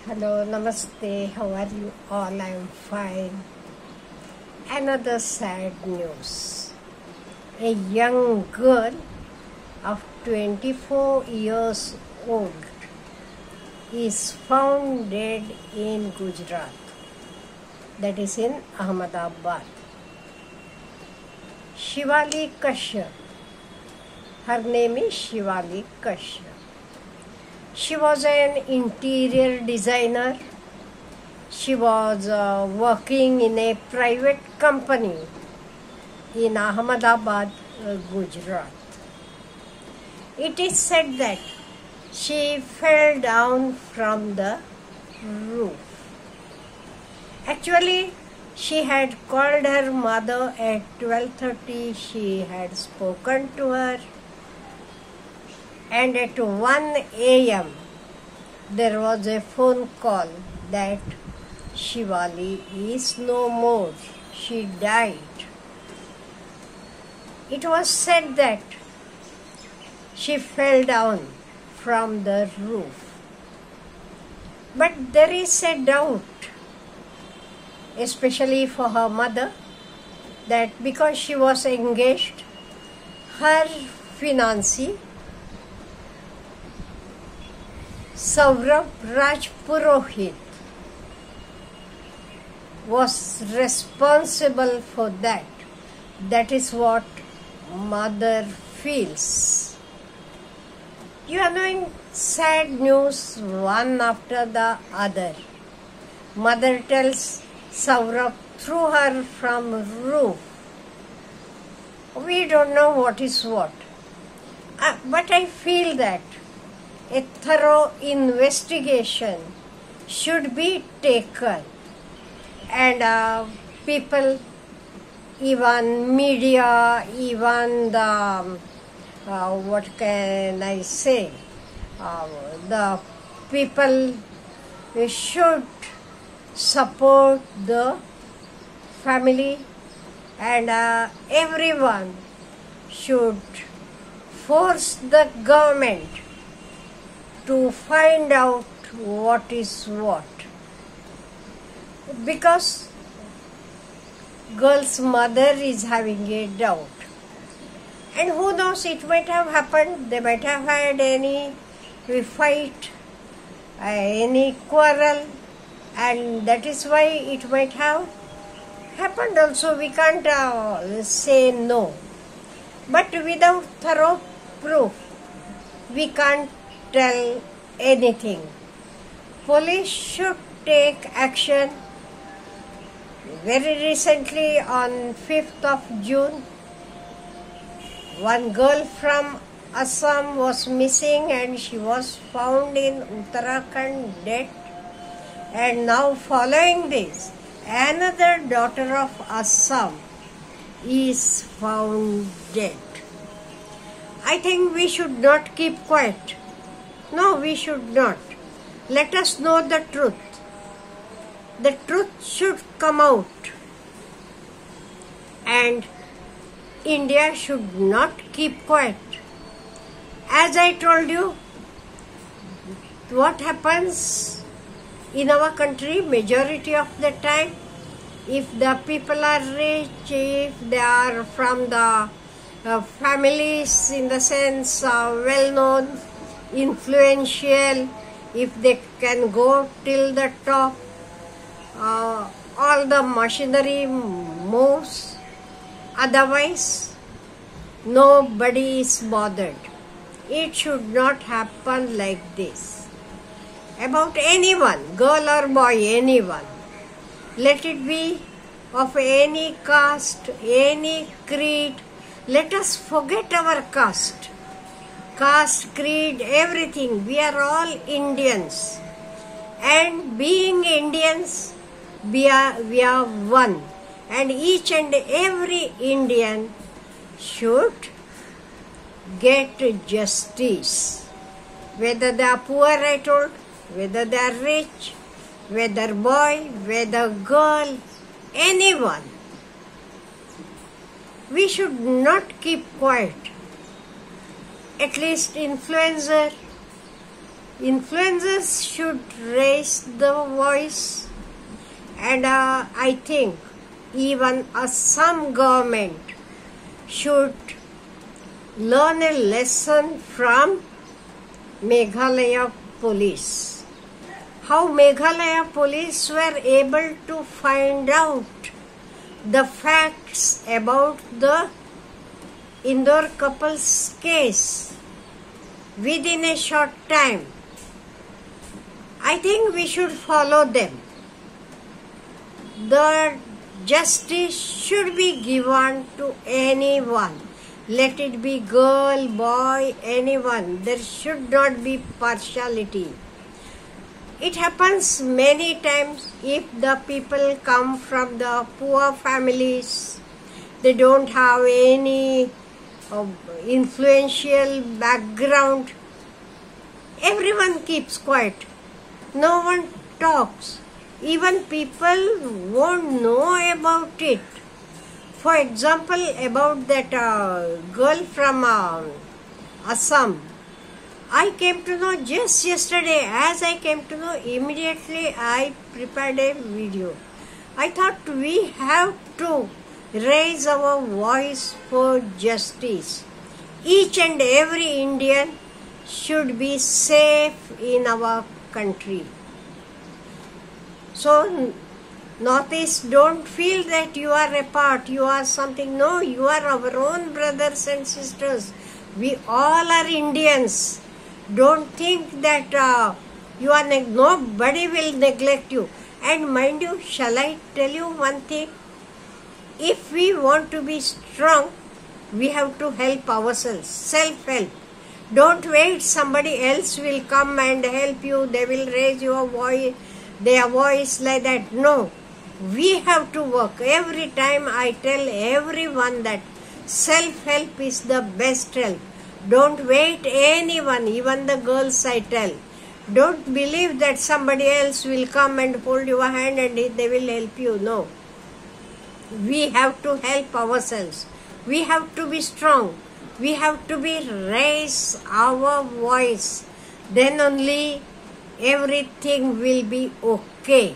Hello, namaste, how are you all? I am fine. Another sad news. A young girl of 24 years old is found dead in Gujarat, that is in Ahmedabad. Shivali Kashyap. Her name is Shivali Kashyap. She was an interior designer. She was working in a private company in Ahmedabad, Gujarat. It is said that she fell down from the roof. Actually, she had called her mother at 12:30. She had spoken to her. And at 1 a.m. there was a phone call that Shivali is no more. She died. It was said that she fell down from the roof. But there is a doubt, especially for her mother, that because she was engaged, her fiancé Saurabh Rajpurohit was responsible for that. That is what mother feels. You are knowing sad news one after the other. Mother tells Saurabh threw her from roof. We don't know what is what. But I feel that a thorough investigation should be taken, and people, even media, even the what can I say, the people should support the family, and everyone should force the government to find out what is what. Because girl's mother is having a doubt. And who knows, it might have happened. They might have had any fight, any quarrel, and that is why it might have happened also. We can't say no. But without thorough proof, we can't tell anything. Police should take action. Very recently, on 5th of June, one girl from Assam was missing and she was found in Uttarakhand dead. And now following this, another daughter of Assam is found dead. I think we should not keep quiet. No, we should not. Let us know the truth. The truth should come out. And India should not keep quiet. As I told you, what happens in our country majority of the time, if the people are rich, if they are from the families in the sense well-known, influential, if they can go till the top, all the machinery moves. Otherwise, nobody is bothered. It should not happen like this. About anyone, girl or boy, anyone. Let it be of any caste, any creed. Let us forget our caste. Caste, creed, everything. We are all Indians. And being Indians, we are one. And each and every Indian should get justice. Whether they are poor, I told, whether they are rich, whether boy, whether girl, anyone. We should not keep quiet. At least influencer, influencers should raise the voice, and I think even some government should learn a lesson from Meghalaya police. How Meghalaya police were able to find out the facts about the Indore couple's case within a short time. I think we should follow them. The justice should be given to anyone. Let it be girl, boy, anyone. There should not be partiality. It happens many times if the people come from the poor families. They don't have any influential background. Everyone keeps quiet. No one talks. Even people won't know about it. For example, about that girl from Assam. I came to know just yesterday. As I came to know, immediately I prepared a video. I thought we have to raise our voice for justice. Each and every Indian should be safe in our country. So, Northeast, don't feel that you are apart, you are something. No, you are our own brothers and sisters. We all are Indians. Don't think that nobody will neglect you. And mind you, shall I tell you one thing? If we want to be strong, we have to help ourselves. Self-help. Don't wait, somebody else will come and help you. They will raise your voice, their voice like that. No. We have to work. Every time I tell everyone that self-help is the best help. Don't wait anyone, even the girls I tell. Don't believe that somebody else will come and hold your hand and they will help you. No. We have to help ourselves. We have to be strong. We have to raise our voice. Then only everything will be okay.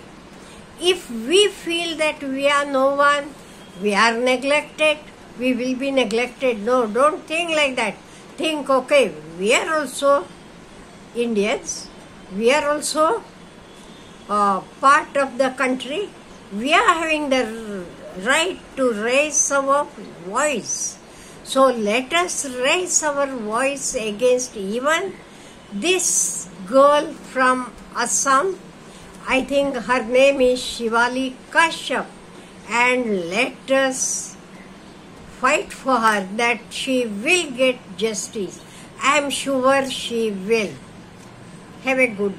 If we feel that we are no one, we are neglected, we will be neglected. No, don't think like that. Think, okay, we are also Indians. We are also part of the country. We are having the right to raise our voice. So let us raise our voice against even this girl from Assam. I think her name is Shivali Kashyap, and let us fight for her that she will get justice. I am sure she will. Have a good day.